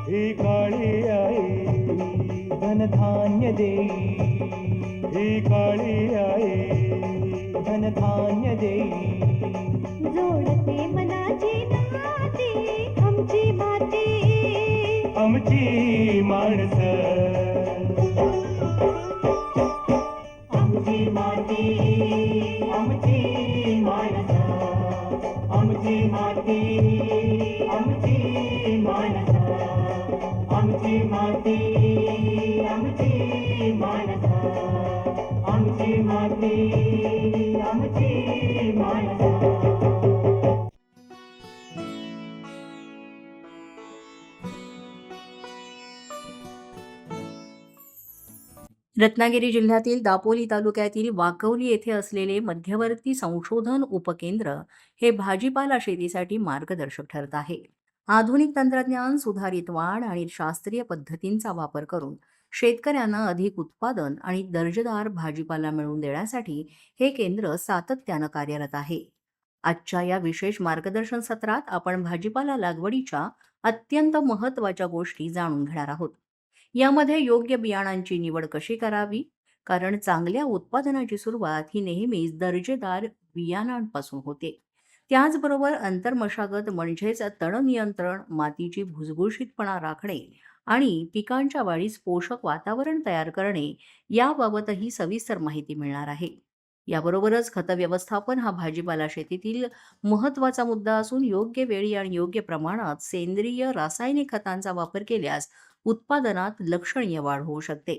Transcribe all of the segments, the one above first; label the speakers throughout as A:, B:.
A: ही काळी आई धनधान्य देई, ही काळी आई धनधान्य देई.
B: जोडते मनाची नाती आमची माती,
A: आमची माणसं, आमची माती, आमची माणसं, आमची माती, आमची माणसं, आमची माती, आमची माणसं, आमची माती, आमची माणसं.
C: रत्नागिरी जिल्ह्यातील दापोली तालुक्यातील वाकवली येथे असलेले मध्यवर्ती संशोधन उपकेंद्र हे भाजीपाला शेतीसाठी मार्गदर्शक ठरत आहे. आधुनिक तंत्रज्ञान, सुधारित वाढ आणि शास्त्रीय पद्धतींचा वापर करून शेतकऱ्यांना अधिक उत्पादन आणि दर्जेदार भाजीपाला मिळवून देण्यासाठी हे केंद्र सातत्यानं कार्यरत आहे. आजच्या या विशेष मार्गदर्शन सत्रात आपण भाजीपाला लागवडीच्या अत्यंत महत्त्वाच्या गोष्टी जाणून घेणार आहोत. यामध्ये योग्य बियाणांची निवड कशी करावी, कारण चांगल्या उत्पादनाची सुरुवात ही नेहमीच दर्जेदार बियाणांपासून होते. त्याचबरोबर अंतर्मशागत म्हणजेच तण नियंत्रण, मातीची भुसभुशीतपणा राखणे आणि पिकांच्या वाढीस पोषक वातावरण तयार करणे याबाबतही सविस्तर माहिती मिळणार आहे. याबरोबरच खत व्यवस्थापन हा भाजीपाला शेतीतील महत्त्वाचा मुद्दा असून योग्य वेळी आणि योग्य प्रमाणात सेंद्रिय रासायनिक खतांचा वापर केल्यास उत्पादनात लक्षणीय वाढ होऊ शकते.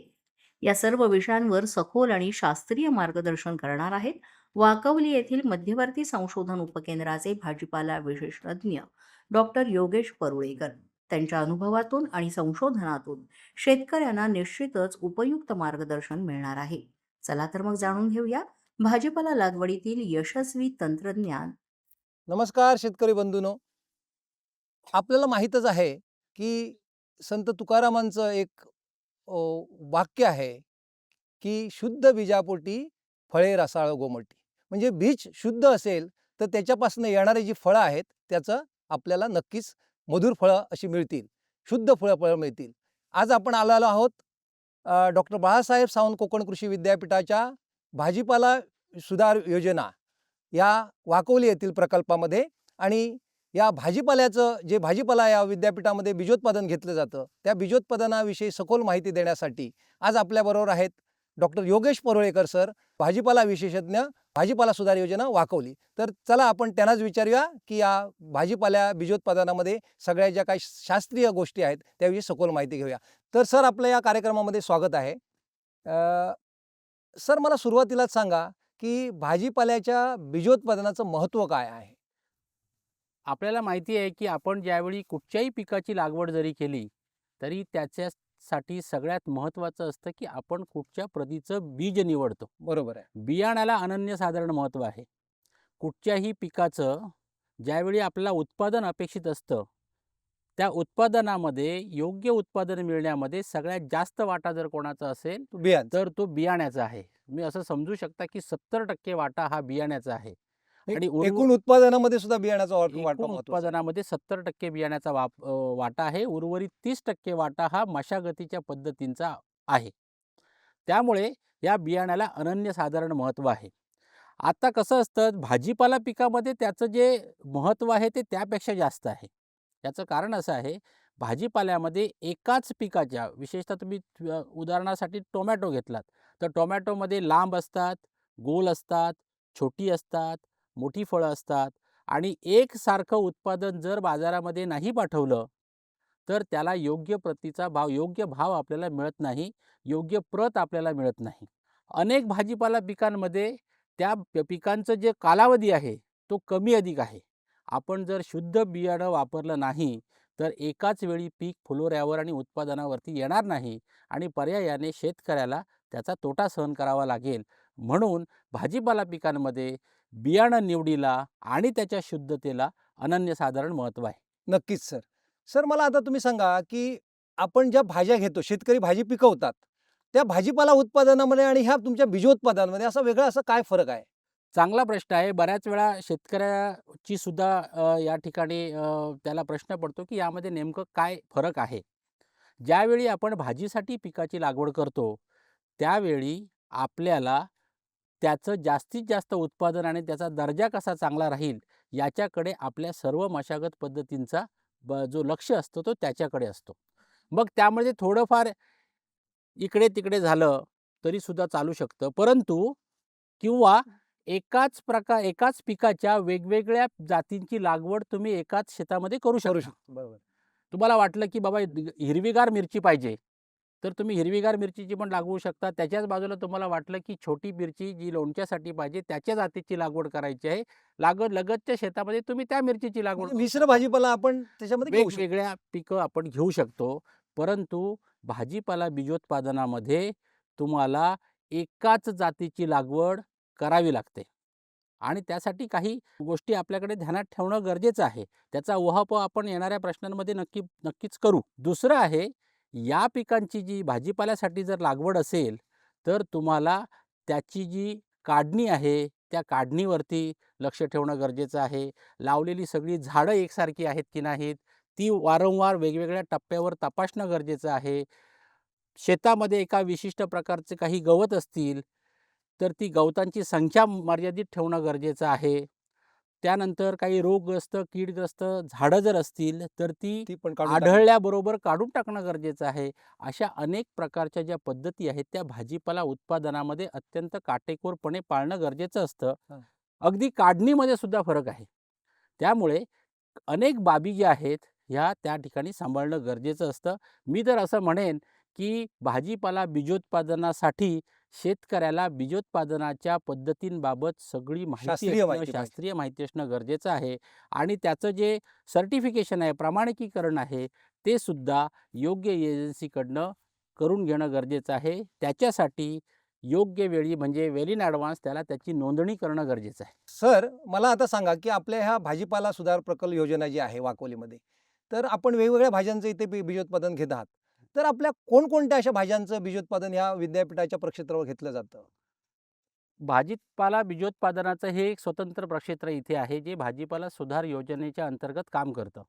C: या सर्व विषयांवर सखोल आणि शास्त्रीय मार्गदर्शन करणार आहेत वाकवली येथील मध्यवर्ती संशोधन उपकेंद्राचे भाजीपाला विशेषज्ञ डॉक्टर योगेश परुळेकर. त्यांच्या अनुभवातून आणि संशोधनातून शेतकऱ्यांना निश्चितच उपयुक्त मार्गदर्शन मिळणार आहे. चला तर मग जाणून घेऊया भाजीपाला लागवडीतील यशस्वी तंत्रज्ञान.
D: नमस्कार शेतकरी बंधूंनो, आपल्याला माहीतच आहे की संत तुकारामांचं एक वाक्य आहे की शुद्ध बीजापोटी फळे रसाळ गोमटी. म्हणजे बीज शुद्ध असेल तर त्याच्यापासून येणारे जी फळं आहेत त्याचं आपल्याला नक्कीच मधुर फळं अशी मिळतील, शुद्ध फळं मिळतील. आज आपण आलेलो आहोत डॉक्टर बाळासाहेब सावंत कोकण कृषी विद्यापीठाच्या भाजीपाला सुधार योजना या वाकवली येथील प्रकल्पामध्ये. आणि या भाजीपाल्याचं जे भाजीपाला या विद्यापीठामध्ये बीजोत्पादन घेतलं जातं त्या बीजोत्पादनाविषयी सखोल माहिती देण्यासाठी आज आपल्याबरोबर आहेत डॉक्टर योगेश परुळेकर सर, भाजीपाला विशेषज्ञ, भाजीपाला सुधार योजना वाकवली. तर चला आपण त्यांनाच विचारूया की या भाजीपाल्या बीजोत्पादनामध्ये सगळ्या ज्या काही शास्त्रीय गोष्टी आहेत त्याविषयी सखोल माहिती घेऊया. तर सर, आपल्या या कार्यक्रमामध्ये स्वागत आहे. सर, मला सुरुवातीलाच सांगा की भाजीपाल्याच्या बीजोत्पादनाचं महत्त्व काय आहे?
E: आपल्याला माहिती आहे की आपण ज्यावेळी कुठच्याही पिकाची लागवड जरी केली तरी त्याच्यासाठी सगळ्यात महत्त्वाचं असतं की आपण कुठच्या प्रतीचं बीज निवडतो.
D: बरोबर आहे.
E: बियाणाला अनन्यसाधारण महत्त्व आहे. कुठच्याही पिकाचं ज्यावेळी आपल्याला उत्पादन अपेक्षित असतं त्या उत्पादनामध्ये योग्य उत्पादन मिळण्यामध्ये सगळ्यात जास्त वाटा जर कोणाचा असेल तर तो बियाण्याचा आहे. मी असं समजू शकता की 70% वाटा हा बियाण्याचा आहे.
D: आणि एकूण उत्पादनामध्ये सुद्धा बियाण्याचा वाटा
E: उत्पादनामध्ये 70% बियाण्याचा वाटा आहे. उर्वरित 30% वाटा हा मशागतीच्या पद्धतींचा आहे. त्यामुळे या बियाण्याला अनन्यसाधारण महत्त्व आहे. आता कसं असतं, भाजीपाला पिकामध्ये त्याचं जे महत्त्व आहे ते त्यापेक्षा जास्त आहे. याचं कारण असं आहे, भाजीपाल्यामध्ये एकाच पिकाच्या, विशेषतः तुम्ही उदाहरणासाठी टोमॅटो घेतलात तर टोमॅटोमध्ये लांब असतात, गोल असतात, छोटी असतात, मोठी फळं असतात आणि एकसारखं उत्पादन जर बाजारामध्ये नाही पाठवलं तर त्याला योग्य प्रतीचा भाव, योग्य भाव आपल्याला मिळत नाही, योग्य प्रत आपल्याला मिळत नाही. अनेक भाजीपाला पिकांमध्ये त्या पिकांचं जे कालावधी आहे तो कमी अधिक आहे. आपण जर शुद्ध बियाणं वापरलं नाही तर एकाच वेळी पीक फुलोऱ्यावर आणि उत्पादनावरती येणार नाही आणि पर्यायाने शेतकऱ्याला त्याचा तोटा सहन करावा लागेल. म्हणून भाजीपाला पिकांमध्ये बियाणं निवडीला आणि त्याच्या शुद्धतेला अनन्यसाधारण महत्त्व आहे.
D: नक्कीच सर. सर, मला आता तुम्ही सांगा की आपण ज्या भाज्या घेतो, शेतकरी भाजी पिकवतात त्या भाजीपाला उत्पादनामध्ये आणि ह्या तुमच्या बीजोत्पादनामध्ये असा वेगळा असा काय फरक आहे?
E: चांगला प्रश्न आहे. बऱ्याच वेळा शेतकऱ्याची सुद्धा या ठिकाणी त्याला प्रश्न पडतो, की यामध्ये नेमकं काय फरक आहे? ज्यावेळी आपण भाजीसाठी पिकाची लागवड करतो, त्यावेळी आपल्याला त्याचं जास्तीत जास्त उत्पादन आणि त्याचा दर्जा कसा चांगला राहील, याच्याकडे आपल्या सर्व मशागत पद्धतींचा जो लक्ष असतो, तो त्याच्याकडे असतो. मग त्यामध्ये थोडंफार इकडे-तिकडे झालं, तरीसुद्धा चालू शकतं. परंतु किंवा एकाच पिकाच्या वेगवेगळ्या जातींची लागवड तुम्ही एकाच शेतामध्ये करू
D: करू
E: शकता.
D: शकतो. बरोबर.
E: तुम्हाला वाटलं की बाबा हिरवीगार मिरची पाहिजे, तर तुम्ही हिरवीगार मिरचीची पण लागवू शकता. त्याच्याच बाजूला तुम्हाला वाटलं की छोटी मिरची जी लोणच्यासाठी पाहिजे, त्याच्या जातीची लागवड करायची आहे. लगतच्या शेतामध्ये तुम्ही त्या मिरचीची लागवड
D: म्हणजे
E: करू
D: मिश्र
E: शकता.
D: भाजीपाला आपण त्याच्यामध्ये घेऊ शकतो.
E: वेगवेगळ्या पिकं आपण घेऊ शकतो. परंतु भाजीपाला बीजोत्पादनामध्ये तुम्हाला एकाच जातीची लागवड करावी लागते आणि त्यासाठी काही गोष्टी आपल्याकडे ध्यानात ठेवणं गरजेचं आहे. त्याचा उहापोह आपण येणाऱ्या प्रश्नांमध्ये नक्कीच करू. दुसरं आहे, या पिकांची जी भाजीपाल्यासाठी जर लागवड असेल, तर तुम्हाला त्याची जी काढणी आहे, त्या काढणीवरती लक्ष ठेवणं गरजेचं आहे. लावलेली सगळी झाडं एकसारखी आहेत की नाहीत, ती वारंवार वेगवेगळ्या टप्प्यावर तपासणं गरजेचं आहे. शेतामध्ये एका विशिष्ट प्रकारचे काही गवत असतील, तर ती गवतांची संख्या मर्यादित ठेवणं गरजेचं आहे. त्यानंतर काही रोगग्रस्त, कीडग्रस्त झाडं जर असतील, तर ती
D: ती पण काढून टाकली.
E: आढळल्याबरोबर काढून टाकणं गरजेचं आहे. अशा अनेक प्रकारच्या ज्या पद्धती आहेत, त्या भाजीपाला उत्पादनामध्ये अत्यंत काटेकोरपणे पाळणं गरजेचं असतं.
D: हां.
E: अगदी काढणीमध्ये सुद्धा फरक आहे. त्यामुळे अनेक बाबी ज्या आहेत, ह्या त्या ठिकाणी सांभाळणं गरजेचं असतं. मी तर असं म्हणेन, की भाजीपाला बीजोत्पादनासाठी शेतकऱ्याला बीजोत्पादनाच्या पद्धतींबाबत सगळी
D: शास्त्रीय माहिती पाहिजे.
E: शास्त्रीय माहिती असणं गरजेचं आहे आणि त्याचं जे सर्टिफिकेशन आहे, प्रमाणकीकरण आहे, ते सुद्धा योग्य एजन्सीकडनं करून घेणं गरजेचं आहे. त्याच्यासाठी योग्य वेळी म्हणजे वेल इन ॲडव्हान्स त्याला त्याची नोंदणी करणं गरजेचं आहे.
D: सर, मला आता सांगा, की आपल्या ह्या भाजीपाला सुधार प्रकल्प योजना जी आहे वाकोलीमध्ये, तर आपण वेगवेगळ्या भाज्यांचं इथे बीजोत्पादन घेत आहात. तर आपल्या कोणकोणत्या अशा भाज्यांचं बीजोत्पादन ह्या विद्यापीठाच्या प्रक्षेत्रावर घेतलं जातं?
E: भाजीपाला बीजोत्पादनाचं हे एक स्वतंत्र प्रक्षेत्र इथे आहे, जे भाजीपाला सुधार योजनेच्या अंतर्गत काम करतं.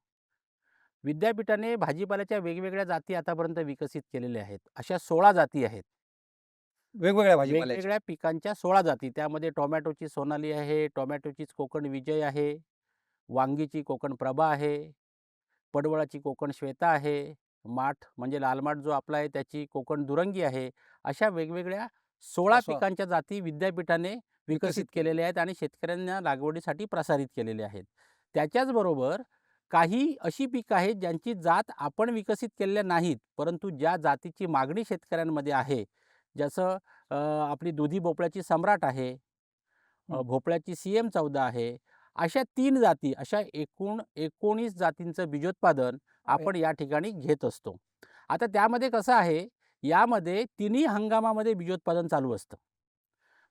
E: विद्यापीठाने भाजीपाल्याच्या वेगवेगळ्या जाती आतापर्यंत विकसित केलेल्या आहेत. अशा 16 जाती आहेत.
D: वेगवेगळ्या भाजीपाल्याच्या.
E: वेगवेगळ्या पिकांच्या 16 जाती. त्यामध्ये टोमॅटोची सोनाली आहे, टोमॅटोचीच कोकण विजय आहे, वांगीची कोकण प्रभा आहे, पडवळाची कोकण श्वेता आहे, माठ म्हणजे लाल माठ जो आपला आहे त्याची कोकण दुरंगी आहे. अशा वेगवेगळ्या 16
D: असं
E: पिकांच्या जाती विद्यापीठाने विकसित
D: विकसित
E: केलेल्या आहेत आणि शेतकऱ्यांना लागवडीसाठी प्रसारित केलेल्या आहेत. त्याच्याचबरोबर काही अशी पिकं आहेत ज्यांची जात आपण विकसित केलेल्या नाहीत, परंतु ज्या जातीची मागणी शेतकऱ्यांमध्ये आहे, जसं आपली दुधी भोपळ्याची सम्राट आहे, भोपळ्याची CM14 आहे. अशा 3 जाती, अशा एकूण 19 जातींचं बीजोत्पादन आपण या ठिकाणी घेत असतो. आता त्यामध्ये कसं आहे, यामध्ये तिन्ही हंगामामध्ये बीजोत्पादन चालू असतं.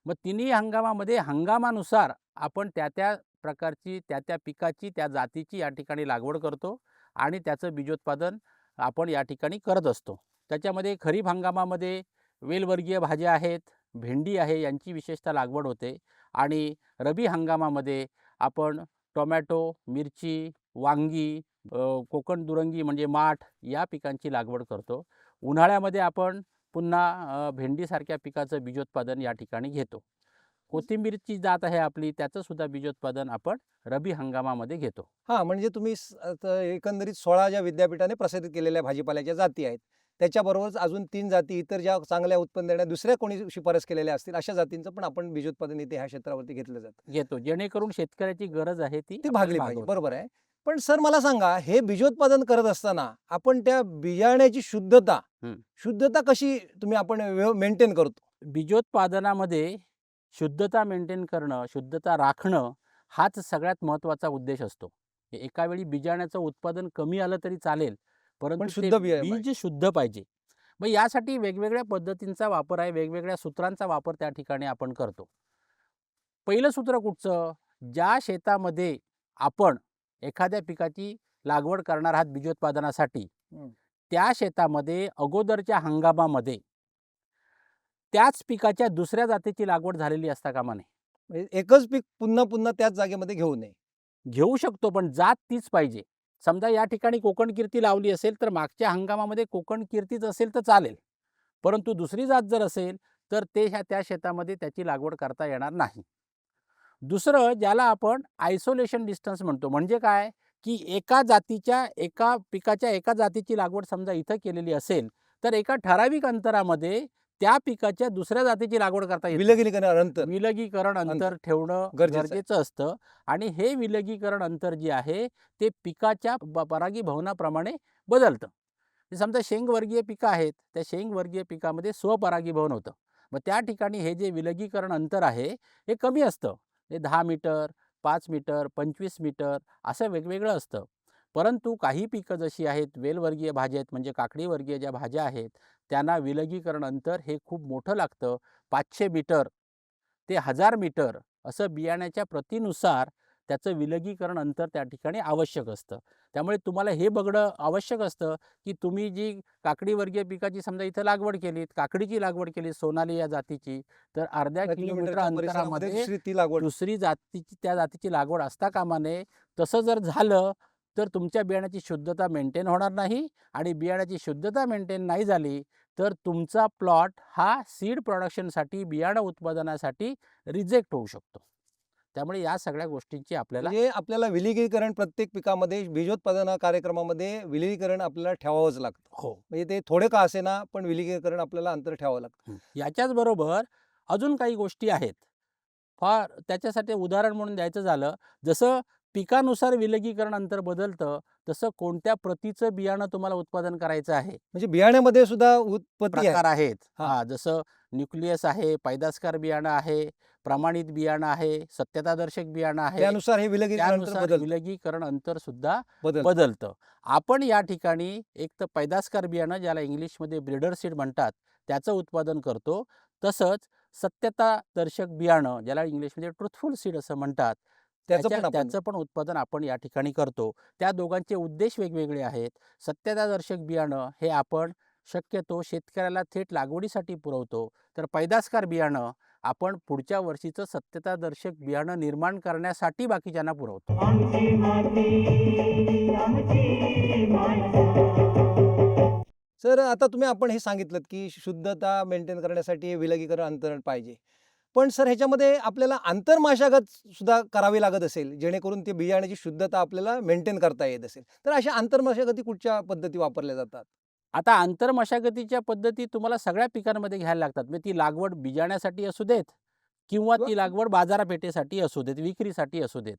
E: मग तिन्ही हंगामामध्ये हंगामानुसार आपण त्या प्रकारची, त्या पिकाची, त्या जातीची या ठिकाणी लागवड करतो आणि त्याचं बीजोत्पादन आपण या ठिकाणी करत असतो. त्याच्यामध्ये खरीप हंगामामध्ये वेलवर्गीय भाज्या आहेत, भेंडी आहे, यांची विशेषतः लागवड होते आणि रब्बी हंगामामध्ये आपण टोमॅटो, मिरची, वांगी, कोकण दुरंगी म्हणजे माठ या पिकांची लागवड करतो. उन्हाळ्यामध्ये आपण पुन्हा भेंडीसारख्या पिकाचं बीजोत्पादन या ठिकाणी घेतो. कोथिंबीरची जात आहे आपली, त्याचं सुद्धा बीजोत्पादन आपण रब्बी हंगामामध्ये घेतो.
D: हां, म्हणजे तुम्ही आता एकंदरीत 16 ज्या विद्यापीठाने प्रसारित केलेल्या भाजीपाल्याच्या जाती आहेत, त्याच्याबरोबरच अजून 3 जाती इतर ज्या चांगल्या उत्पन्न देणाऱ्या दुसऱ्या कोणी शिफारस केलेल्या असतील, अशा जातींचं पण आपण बीजोत्पादन इथे ह्या क्षेत्रावरती घेतलं जातं.
E: घेतो, जेणेकरून शेतकऱ्याची गरज आहे ती
D: ती
E: आपण
D: भागली पाहिजे.
E: भागवतो.
D: बरोबर आहे. पण सर मला सांगा, हे बीजोत्पादन करत असताना आपण त्या बियाण्याची शुद्धता
E: हं.
D: शुद्धता कशी आपण मेंटेन करतो?
E: बीजोत्पादनामध्ये शुद्धता मेंटेन करणं, शुद्धता राखणं हाच सगळ्यात महत्त्वाचा उद्देश असतो. एका वेळी बियाण्याचं उत्पादन कमी आलं तरी चालेल, परंतु ते
D: शुद्ध बिया
E: बीज शुद्ध पाहिजे. मग यासाठी वेगवेगळ्या पद्धतींचा वापर आहे, वेगवेगळ्या सूत्रांचा वापर त्या ठिकाणी आपण करतो. पहिलं सूत्र कुठचं? ज्या शेतामध्ये आपण एखाद्या पिकाची लागवड करणार आहात बीजोत्पादनासाठी,
D: हं.
E: त्या शेतामध्ये अगोदरच्या हंगामामध्ये त्याच पिकाच्या दुसऱ्या जातीची लागवड झालेली असता कामा नये.
D: म्हणजे एकच पीक पुन्हा पुन्हा त्याच जागेमध्ये घेऊ नये.
E: घेऊ शकतो, पण जात तीच पाहिजे. समजा या ठिकाणी कोकण कीर्ती लावली असेल, तर मागच्या हंगामामध्ये कोकण कीर्तीच असेल तर चालेल. परंतु दुसरी जात जर असेल, तर त्या शेतामध्ये त्याची लागवड करता येणार नाही. दुसरं ज्याला आपण आयसोलेशन डिस्टन्स म्हणतो. म्हणजे काय, की एका पिकाच्या एका जातीची लागवड समजा इथं केलेली असेल, तर एका ठराविक अंतरामध्ये त्या पिकाच्या दुसऱ्या जातीची लागवड करता येते. विलगीकरण अंतर ठेवणं
D: गरजेचं आहे.
E: गरजेचं असतं. आणि हे विलगीकरण अंतर जे आहे ते पिकाच्या परागीभवनाप्रमाणे बदलतं. समजा शेंगवर्गीय पिकं आहेत, त्या शेंगवर्गीय पिकामध्ये स्वपरागीभवन होतं. मग त्या ठिकाणी हे जे विलगीकरण अंतर आहे हे कमी असतं. हे 10 मीटर, 5 मीटर, 25 मीटर असं वेगवेगळं असतं. परंतु काही पिकं जशी आहेत, वेलवर्गीय भाज्या आहेत, म्हणजे काकडीवर्गीय ज्या भाज्या आहेत, त्यांना विलगीकरण अंतर हे खूप मोठं लागतं. 500 मीटर ते 1000 मीटर असं बियाण्याच्या प्रतीनुसार त्याचं विलगीकरण अंतर त्या ठिकाणी आवश्यक असतं. त्यामुळे तुम्हाला हे बघणं आवश्यक असतं, की तुम्ही जी काकडीवर्गीय पिकाची समजा इथं लागवड केलीत, काकडीची लागवड केली सोनाली या जातीची, तर अर्ध्या किलोमीटर अंतरामध्ये
D: ती लागवड
E: दुसरी त्या जातीची लागवड असता कामा नये. तसं जर झालं तर तुमच्या बियाण्याची शुद्धता मेंटेन होणार नाही, आणि बियाण्याची शुद्धता मेंटेन नाही झाली तर तुमचा प्लॉट हा सीड प्रोडक्शनसाठी, बियाणं उत्पादनासाठी रिजेक्ट होऊ शकतो. त्यामुळे या सगळ्या गोष्टींची आपल्याला
D: म्हणजे आपल्याला विलगीकरण प्रत्येक पिकामध्ये बीजोत्पादन कार्यक्रमामध्ये विलगीकरण आपल्याला ठेवावंच लागतं.
E: हो.
D: म्हणजे ते थोडे का असेना, पण विलगीकरण आपल्याला अंतर ठेवावं लागतं.
E: याच्याच बरोबर अजून काही गोष्टी आहेत. त्याच्यासाठी उदाहरण म्हणून द्यायचं झालं, जसं पिकानुसार विलगीकरण अंतर बदलतं, तसं कोणत्या प्रतीचं बियाणं तुम्हाला उत्पादन करायचं आहे
D: म्हणजे बियाण्यामध्ये सुद्धा उत्पत्ती आहे.
E: प्रकार आहेत.
D: हां.
E: जसं न्यूक्लियस आहे, पैदासकार बियाणं आहे, प्रमाणित बियाणं आहे, सत्यतादर्शक बियाणं आहे.
D: त्यानुसार हे विलगीकरण अंतर
E: त्यानुसार
D: बदलतं.
E: विलगीकरण अंतर सुद्धा
D: बदलतं.
E: बदलतं. आपण या ठिकाणी एक तर पैदासकार बियाणं, ज्याला इंग्लिशमध्ये ब्रीडर सीड म्हणतात, त्याचं उत्पादन करतो. तसंच सत्यतादर्शक बियाणं, ज्याला इंग्लिशमध्ये ट्रुथफुल सीड असं म्हणतात, त्याचं पण उत्पादन आपण या ठिकाणी करतो. त्या दोघांचे उद्देश वेगवेगळे आहेत. सत्यतादर्शक बियाणं हे आपण शक्यतो शेतकऱ्याला थेट लागवडीसाठी पुरवतो, तर पैदासकार बियाणं आपण पुढच्या वर्षीचं सत्यतादर्शक बियाणं निर्माण करण्यासाठी बाकीच्यांना पुरवतो.
A: आमची माती आमची माणसं.
D: सर, आता आपण हे सांगितलं की शुद्धता मेंटेन करण्यासाठी हे विलगीकरण अंतर पाहिजे. पण सर, ह्याच्यामध्ये आपल्याला आंतरमशागत सुद्धा करावी लागत असेल, जेणेकरून ते बियाण्याची शुद्धता आपल्याला मेंटेन करता येत असेल. तर अशा आंतरमशागती कुठच्या पद्धती वापरल्या जातात?
E: आता आंतरमशागतीच्या पद्धती तुम्हाला सगळ्या पिकांमध्ये घ्यायला लागतात. म्हणजे ती लागवड बियाण्यासाठी असू देत किंवा ती लागवड बाजारपेठेसाठी असू देत, विक्रीसाठी असू देत.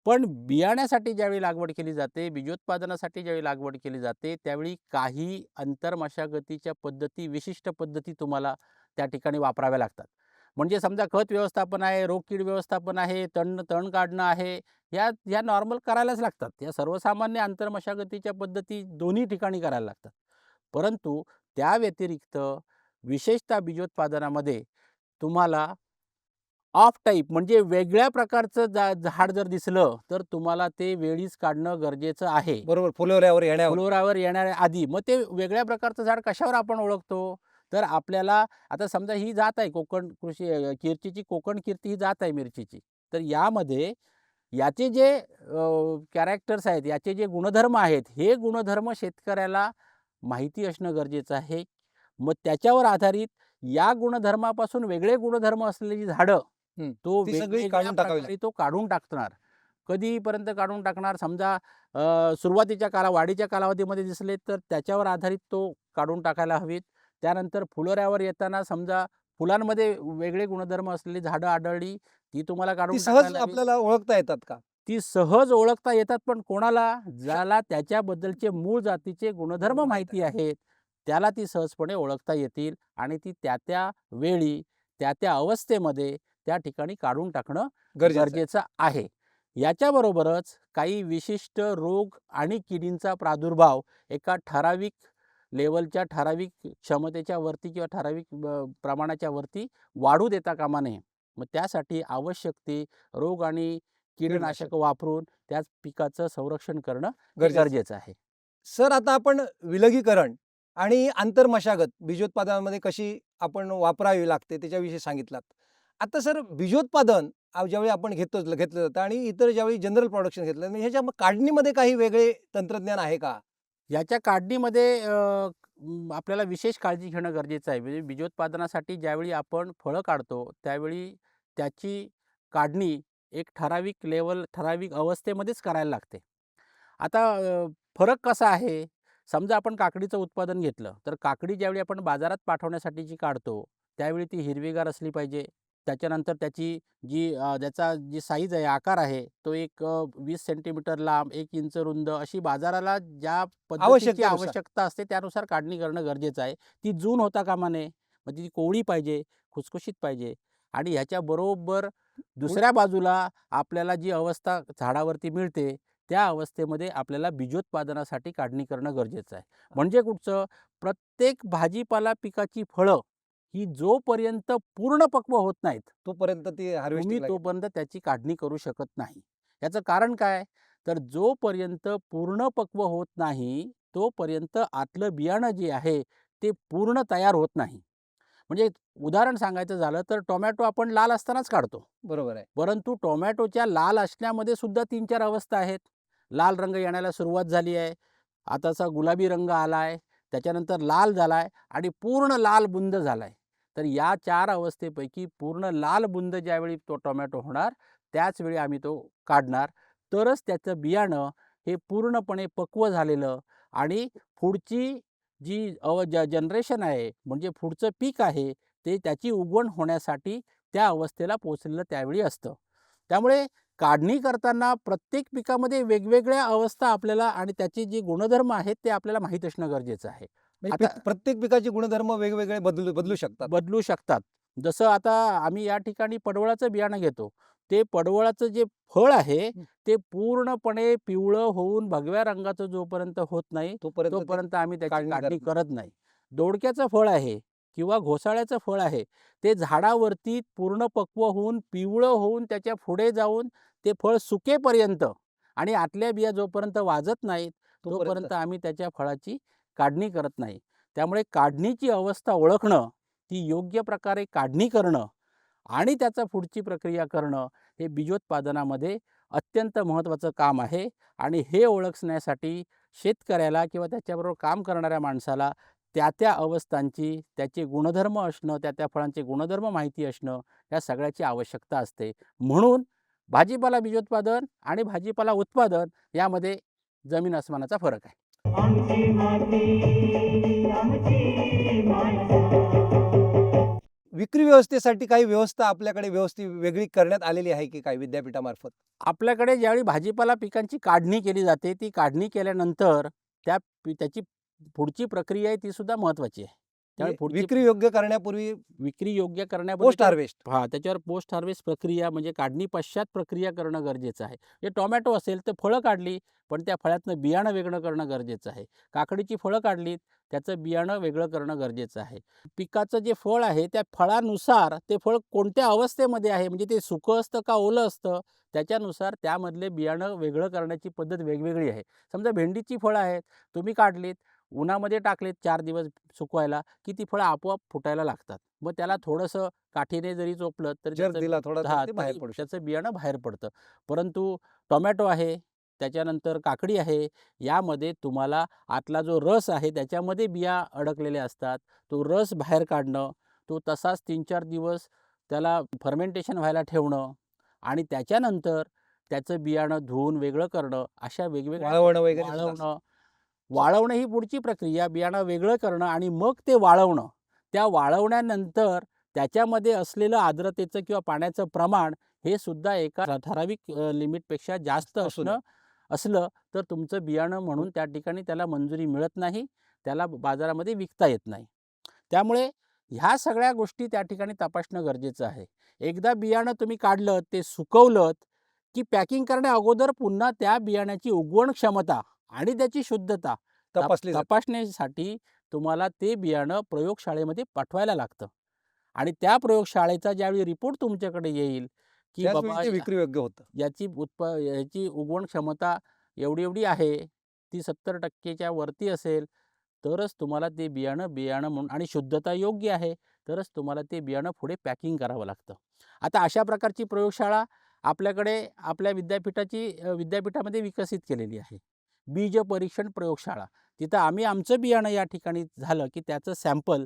E: पण बियाण्यासाठी ज्यावेळी लागवड केली जाते, बीजोत्पादनासाठी ज्यावेळी लागवड केली जाते, त्यावेळी काही आंतरमशागतीच्या पद्धती, विशिष्ट पद्धती तुम्हाला त्या ठिकाणी वापराव्या लागतात. म्हणजे समजा खत व्यवस्थापन आहे, रोगकीड व्यवस्थापन आहे, तण काढणं आहे, ह्या नॉर्मल करायलाच लागतात. या सर्वसामान्य आंतरमशागतीच्या पद्धती दोन्ही ठिकाणी करायला लागतात. परंतु त्या व्यतिरिक्त विशेषतः बीजोत्पादनामध्ये तुम्हाला ऑफ टाईप, म्हणजे वेगळ्या प्रकारचं झाड जर दिसलं तर तुम्हाला ते वेळीच काढणं गरजेचं आहे.
D: बरोबर, फुलोऱ्यावर
E: येणाऱ्या आधी. मग ते वेगळ्या प्रकारचं झाड कशावर आपण ओळखतो? तर आपल्याला आता समजा ही जात आहे कोकण कीर्तीची, कोकण कीर्ती ही जात आहे मिरचीची. तर यामध्ये याचे जे कॅरेक्टर्स आहेत, याचे जे गुणधर्म आहेत, हे गुणधर्म शेतकऱ्याला माहिती असणं गरजेचं आहे. मग त्याच्यावर आधारित या गुणधर्मापासून वेगळे गुणधर्म असलेली झाडं तो
D: ती सगळी
E: वेगवेगळ्या
D: काढून टाकावी
E: प्रकारे तो काढून टाकणार. कधीपर्यंत काढून टाकणार? समजा सुरुवातीच्या वाढीच्या कालावधीमध्ये दिसले तर त्याच्यावर आधारित तो काढून टाकायला हवीत. त्यानंतर फुलोऱ्यावर येताना समजा फुलांमध्ये वेगळे गुणधर्म असलेली झाडं आढळली, ती तुम्हाला काढून
D: ती सहज
E: टाकायला हवीत.
D: आपल्याला ओळखता येतात का?
E: ती सहज ओळखता येतात, पण कोणाला? ज्याला त्याच्याबद्दलचे मूळ जातीचे गुणधर्म माहिती आहेत, त्याला ती सहजपणे ओळखता येतील, आणि ती त्या वेळी त्या अवस्थेमध्ये त्या ठिकाणी काढून टाकणं गरजेचं आहे. याच्याबरोबरच काही विशिष्ट रोग आणि किडींचा प्रादुर्भाव एका ठराविक लेवलच्या, ठराविक क्षमतेच्या वरती किंवा ठराविक प्रमाणाच्या वरती वाढू देता कामा नये. मग त्यासाठी आवश्यक ते रोग आणि कीटकनाशक वापरून त्याच पिकाचं संरक्षण करणं गरजेचं आहे.
D: सर, आता आपण विलगीकरण आणि आंतरमशागत बीजोत्पादनामध्ये कशी आपण वापरावी लागते त्याच्याविषयी सांगितलात. आता सर बीजोत्पादन ज्यावेळी आपण घेतलं जातं आणि इतर ज्यावेळी जनरल प्रोडक्शन घेतलं, मग ह्याच्या काढणीमध्ये काही वेगळे तंत्रज्ञान आहे का?
E: याच्या काढणीमध्ये आपल्याला विशेष काळजी घेणं गरजेचं आहे. म्हणजे बीजोत्पादनासाठी ज्यावेळी आपण फळं काढतो, त्यावेळी त्याची काढणी एक ठराविक अवस्थेमध्येच करायला लागते. आता फरक कसा आहे? समजा आपण काकडीचं उत्पादन घेतलं, तर काकडी ज्यावेळी आपण बाजारात पाठवण्यासाठी जी काढतो, त्यावेळी ती हिरवीगार असली पाहिजे. त्याच्यानंतर त्याची त्याचा जी साईज आहे, आकार आहे, तो एक 20 सेंटीमीटर लांब, 1 इंच रुंद अशी बाजाराला ज्या पद्धतीची
D: आवश्यकतेनुसार.
E: आवश्यकता असते, त्यानुसार काढणी करणं गरजेचं आहे. ती जून होता कामा नये. म्हणजे ती कोवळी पाहिजे, खुसखुशीत पाहिजे आणि ह्याच्या बरोबर दुसऱ्या बाजूला आपल्याला जी अवस्था झाडावरती मिळते, त्या अवस्थेमध्ये आपल्याला बीजोत्पादनासाठी काढणी करणं गरजेचं आहे. म्हणजे कुठचं? प्रत्येक भाजीपाला पिकाची फळं ही जोपर्यंत पूर्ण पक्व होत नाहीत,
D: तोपर्यंत ती
E: तुम्ही
D: हार्वेस्टिंग
E: तोपर्यंत त्याची काढणी करू शकत नाही. याचं कारण काय? तर जोपर्यंत पूर्ण पक्व होत नाही, तोपर्यंत आतलं बियाणं जे आहे, ते पूर्ण तयार होत नाही. म्हणजे उदाहरण सांगायचं झालं तर टोमॅटो आपण लाल असतानाच काढतो.
D: बरोबर आहे.
E: परंतु टोमॅटोच्या लाल असण्यामध्ये सुद्धा 3-4 अवस्था आहेत. लाल रंग येण्याला सुरुवात झाली आहे. आताचा गुलाबी रंग आला आहे. त्याच्यानंतर लाल झाला आहे आणि पूर्ण लाल बुंद झाला आहे. तर या 4 अवस्थेपैकी पूर्ण लाल बुंद ज्यावेळी तो टोमॅटो होणार, त्याच वेळी आम्ही तो काढणार. तरच त्याचं बियाणं हे पूर्णपणे पक्व झालेलं आणि पुढची जनरेशन आहे, म्हणजे पुढचं पीक आहे, ते त्याची उगवण होण्यासाठी त्या अवस्थेला पोहोचलेलं त्यावेळी असतं. त्यामुळे काढणी करताना प्रत्येक पिकामध्ये वेगवेगळ्या अवस्था आपल्याला आणि त्याचे जे गुणधर्म आहेत ते आपल्याला माहीत असणं गरजेचं आहे.
D: म्हणजे
E: आता
D: प्रत्येक पिकाचे गुणधर्म वेगवेगळे बदलू शकतात.
E: बदलू शकतात. जसं आता आम्ही या ठिकाणी पडवळाचं बियाणं घेतो. ते पडवळाचं जे फळ आहे, ते पूर्णपणे पिवळं होऊन भगव्या रंगाचं जोपर्यंत होत नाही, तोपर्यंत आम्ही त्याची
D: काढणी
E: काढणी
D: करत
E: करत नाही. दोडक्याचं फळ आहे किंवा घोसाळ्याचं फळ आहे, ते झाडावरती पूर्ण पक्व होऊन, पिवळं होऊन त्याच्या पुढे जाऊन ते फळ सुकेपर्यंत आणि आतल्या बिया जोपर्यंत वाजत नाहीत, तोपर्यंत आम्ही त्याच्या फळाची काढणी करत नाही. त्यामुळे काढणीची अवस्था ओळखणं, ती योग्य प्रकारे काढणी करणं आणि त्याचा पुढची प्रक्रिया करणं हे बीजोत्पादनामध्ये अत्यंत महत्त्वाचं काम आहे. आणि हे ओळखण्यासाठी शेतकऱ्याला किंवा त्याच्याबरोबर काम करणाऱ्या माणसाला त्या अवस्थांची, त्याचे गुणधर्म असणं, त्या फळांचे गुणधर्म माहिती असणं, या सगळ्याची आवश्यकता असते. म्हणून भाजीपाला बीजोत्पादन आणि भाजीपाला उत्पादन यामध्ये जमीन अस्मानाचा फरक आहे.
A: आमची माती आमची माणसं.
D: विक्री व्यवस्थेसाठी काही व्यवस्था आपल्याकडे व्यवस्थित वेगळी करण्यात आलेली आहे की काय विद्यापीठामार्फत?
E: आपल्याकडे ज्यावेळी भाजीपाला पिकांची काढणी केली जाते, ती काढणी केल्यानंतर त्याची पुढची प्रक्रिया आहे ती सुद्धा महत्त्वाची आहे. त्यामुळे पुढची
D: विक्री योग्य करण्यापूर्वी
E: विक्री योग्य करण्यापूर्वी
D: पोस्ट हार्वेस्ट.
E: त्याच्यावर पोस्ट हार्वेस्ट प्रक्रिया म्हणजे काढणी पश्चात प्रक्रिया करणं गरजेचं आहे. जे टोमॅटो असेल तर फळं काढली, पण त्या फळातनं बियाणं वेगळं करणं गरजेचं आहे. काकडीची फळं काढलीत, त्याचं बियाणं वेगळं करणं गरजेचं आहे. पिकाचं जे फळ आहे, त्या फळानुसार ते फळ कोणत्या अवस्थेमध्ये आहे, म्हणजे ते सुकं असतं का ओलं असतं, त्याच्यानुसार त्यामधले बियाणं वेगळं करण्याची पद्धत वेगवेगळी आहे. समजा भेंडीची फळं आहेत, तुम्ही काढलीत, उन्हामध्ये टाकलेत 4 दिवस सुकवायला, की ती फळं आपोआप फुटायला लागतात. मग त्याला थोडंसं काठीने जरी चोपलं तरी
D: जर दिला थोडा तर ते बाहेर
E: तरी
D: पडू शकतं.
E: त्याचं बियाणं बाहेर पडतं. परंतु टोमॅटो आहे, त्याच्यानंतर काकडी आहे, यामध्ये तुम्हाला आतला जो रस आहे त्याच्यामध्ये बिया अडकलेल्या असतात. तो रस बाहेर काढणं, तो तसाच 3-4 दिवस त्याला फर्मेंटेशन व्हायला ठेवणं आणि त्याच्यानंतर त्याचं बियाणं धुवून वेगळं करणं, अशा वेगवेगळ्या
D: वाळवणं वगैरे सुद्धा असतं.
E: वाळवणं ही पुढची प्रक्रिया, बियाणं वेगळं करणं आणि मग ते वाळवणं. त्या वाळवण्यानंतर त्याच्यामध्ये असलेलं आर्द्रतेचं किंवा पाण्याचं प्रमाण हे सुद्धा एका ठराविक लिमिटपेक्षा जास्त
D: असू नये.
E: असलं तर तुमचं बियाणं म्हणून त्या ठिकाणी त्याला मंजुरी मिळत नाही, त्याला बाजारामध्ये विकता येत नाही. त्यामुळे ह्या सगळ्या गोष्टी त्या ठिकाणी तपासणं गरजेचं आहे. एकदा बियाणं तुम्ही काढलं, ते सुकवलंत, की पॅकिंग करण्या अगोदर पुन्हा त्या बियाण्याची उगवण क्षमता आणि त्याची शुद्धता
D: तपासली जाते.
E: तपासण्यासाठी तुम्हाला ते बियाणं प्रयोगशाळेमध्ये पाठवायला लागतं. आणि त्या प्रयोगशाळेचा ज्यावेळी रिपोर्ट तुमच्याकडे येईल, की
D: त्याच
E: बाबा
D: वेळी ते विक्री योग्य होतं.
E: याची उगवण क्षमता एवढी आहे, ती 70% वरती असेल, तरच तुम्हाला ते बियाणं म्हणून आणि शुद्धता योग्य आहे, तरच तुम्हाला ते बियाणं पुढे पॅकिंग करावं लागतं. आता अशा प्रकारची प्रयोगशाळा आपल्याकडे आपल्या विद्यापीठामध्ये विकसित केलेली आहे. बीज परीक्षण प्रयोगशाळा. तिथं आम्ही आमचं बियाणं या ठिकाणी झालं की त्याचं सॅम्पल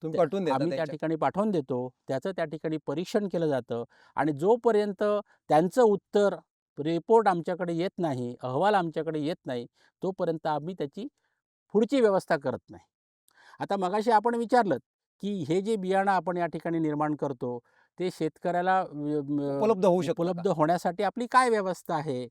D: तुम्ही पाठवून देता
E: आम्ही त्या
D: त्यांच्या
E: ठिकाणी पाठवून देतो. त्याचं त्या ठिकाणी परीक्षण केलं जातं आणि जोपर्यंत त्यांचं उत्तर, रिपोर्ट आमच्याकडे येत नाही, अहवाल आमच्याकडे येत नाही, तोपर्यंत आम्ही त्याची पुढची व्यवस्था करत नाही. आता मगाशी आपण विचारलं, की हे जे बियाणं आपण या ठिकाणी निर्माण करतो, ते शेतकऱ्याला
D: उपलब्ध होऊ शकतं का?
E: उपलब्ध होण्यासाठी आपली काय व्यवस्था आहे?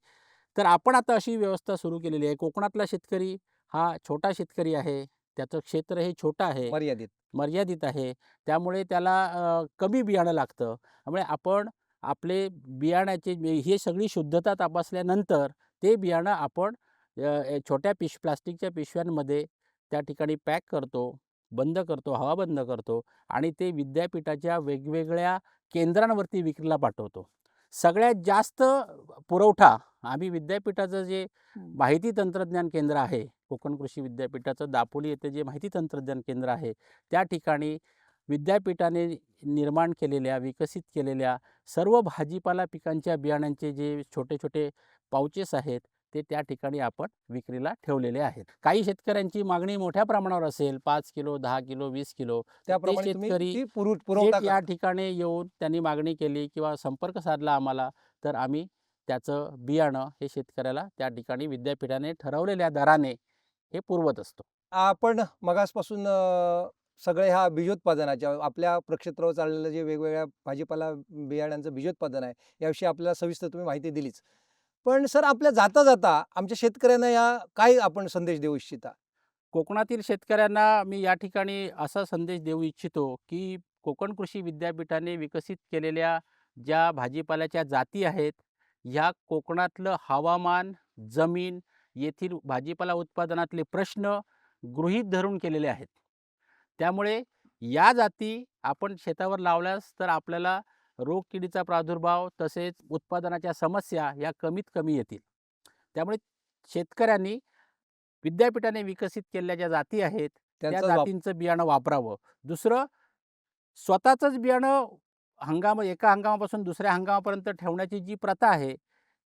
E: तर आपण आता अशी व्यवस्था सुरू केलेली आहे. कोकणातला शेतकरी हा छोटा शेतकरी आहे. त्याचं क्षेत्र हे छोटं आहे,
D: मर्यादित.
E: मर्यादित आहे. त्यामुळे त्याला कमी बियाणं लागतं. त्यामुळे आपण आपले बियाण्याचे ही सगळी शुद्धता तपासल्यानंतर ते बियाणं आपण छोट्या प्लास्टिकच्या पिशव्यांमध्ये त्या ठिकाणी पॅक करतो, बंद करतो, हवा बंद करतो आणि ते विद्यापीठाच्या वेगवेगळ्या केंद्रांवरती विक्रीला पाठवतो. सगळ्यात जास्त पुरवठा आम्ही विद्यापीठाचं जे माहिती तंत्रज्ञान केंद्र आहे, कोकण कृषी विद्यापीठाचं दापोली येथे जे माहिती तंत्रज्ञान केंद्र आहे, त्या ठिकाणी विद्यापीठाने निर्माण केलेल्या, विकसित केलेल्या सर्व भाजीपाला पिकांच्या बियाण्यांचे जे छोटे-छोटे पाउचेस आहेत, ते त्या ठिकाणी आपण विक्रीला ठेवलेले आहेत. काही शेतकऱ्यांची मागणी मोठ्या प्रमाणावर असेल, 5 किलो, 10 किलो, 20 किलो, तर ते
D: त्याप्रमाणे तुम्ही
E: शेतकरी
D: ती पुरवठा
E: थेट या
D: करता.
E: ठिकाणी येऊन त्यांनी मागणी केली किंवा संपर्क साधला आम्हाला, तर आम्ही त्याचं बियाणं हे शेतकऱ्याला त्या ठिकाणी विद्यापीठाने ठरवलेल्या दराने हे पुरवत असतो.
D: आपण मगासपासून सगळे ह्या बीजोत्पादनाच्या आपल्या प्रक्षेत्रावर चाललेलं जे वेगवेगळ्या भाजीपाला बियाण्यांचं बीजोत्पादन आहे, याविषयी आपल्याला सविस्तर तुम्ही माहिती दिलीच. पण सर, आपल्या जाता जाता आमच्या शेतकऱ्यांना या काय आपण संदेश देऊ इच्छिता?
E: कोकणातील शेतकऱ्यांना मी या ठिकाणी असा संदेश देऊ इच्छितो, की कोकण कृषी विद्यापीठाने विकसित केलेल्या ज्या भाजीपाल्याच्या जाती आहेत, ह्या कोकणातलं हवामान, जमीन, येथील भाजीपाला उत्पादनातले प्रश्न गृहीत धरून केलेले आहेत. त्यामुळे या जाती आपण शेतावर लावल्यास तर आपल्याला रोगकिडीचा प्रादुर्भाव तसेच उत्पादनाच्या समस्या या कमीत कमी येतील. त्यामुळे शेतकऱ्यांनी विद्यापीठाने विकसित केलेल्या ज्या जाती आहेत, त्या
D: त्यांचाच
E: जातींचं बियाणं वापरावं. दुसरं, स्वतःचंच बियाणं एका हंगामापासून दुसऱ्या हंगामापर्यंत ठेवण्याची जी प्रथा आहे,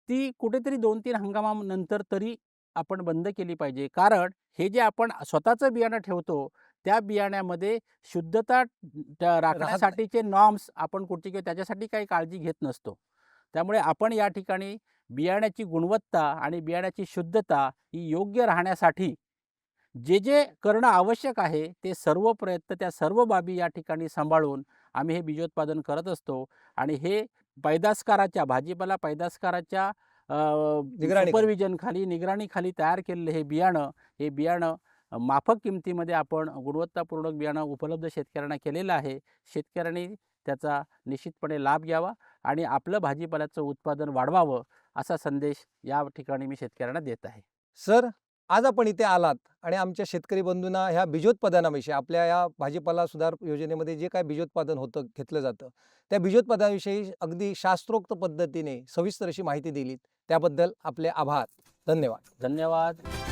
E: ती कुठेतरी 2-3 हंगामानंतर तरी आपण बंद केली पाहिजे. कारण हे जे आपण स्वतःचं बियाणं ठेवतो, त्या बियाण्यामध्ये शुद्धता राखण्यासाठीचे नॉर्म्स आपण कुठचे किंवा त्याच्यासाठी काही काळजी घेत नसतो. त्यामुळे आपण या ठिकाणी बियाण्याची गुणवत्ता आणि बियाण्याची शुद्धता ही योग्य राहण्यासाठी जे करणं आवश्यक आहे, ते सर्व प्रयत्न, त्या सर्व बाबी या ठिकाणी सांभाळून आम्ही हे बीजोत्पादन करत असतो आणि हे भाजीपाला पैदासकाराच्या
D: निगराणीखाली.
E: सुपरविजनखाली, निगराणीखाली तयार केलेलं हे बियाणं माफक किमतीमध्ये आपण गुणवत्तापूर्ण बियाणं उपलब्ध शेतकऱ्यांना केलेलं आहे. शेतकऱ्यांनी त्याचा निश्चितपणे लाभ घ्यावा आणि आपलं भाजीपाल्याचं उत्पादन वाढवावं, असा संदेश या ठिकाणी मी शेतकऱ्यांना देत आहे.
D: सर, आज आपण इथे आलात आणि आमच्या शेतकरी बंधूंना ह्या बीजोत्पादनाविषयी, आपल्या या भाजीपाला सुधार योजनेमध्ये जे काय बीजोत्पादन घेतलं जातं, त्या बीजोत्पादनाविषयी अगदी शास्त्रोक्त पद्धतीने सविस्तर अशी माहिती दिलीत. त्याबद्दल आपले आभार. धन्यवाद.
E: धन्यवाद.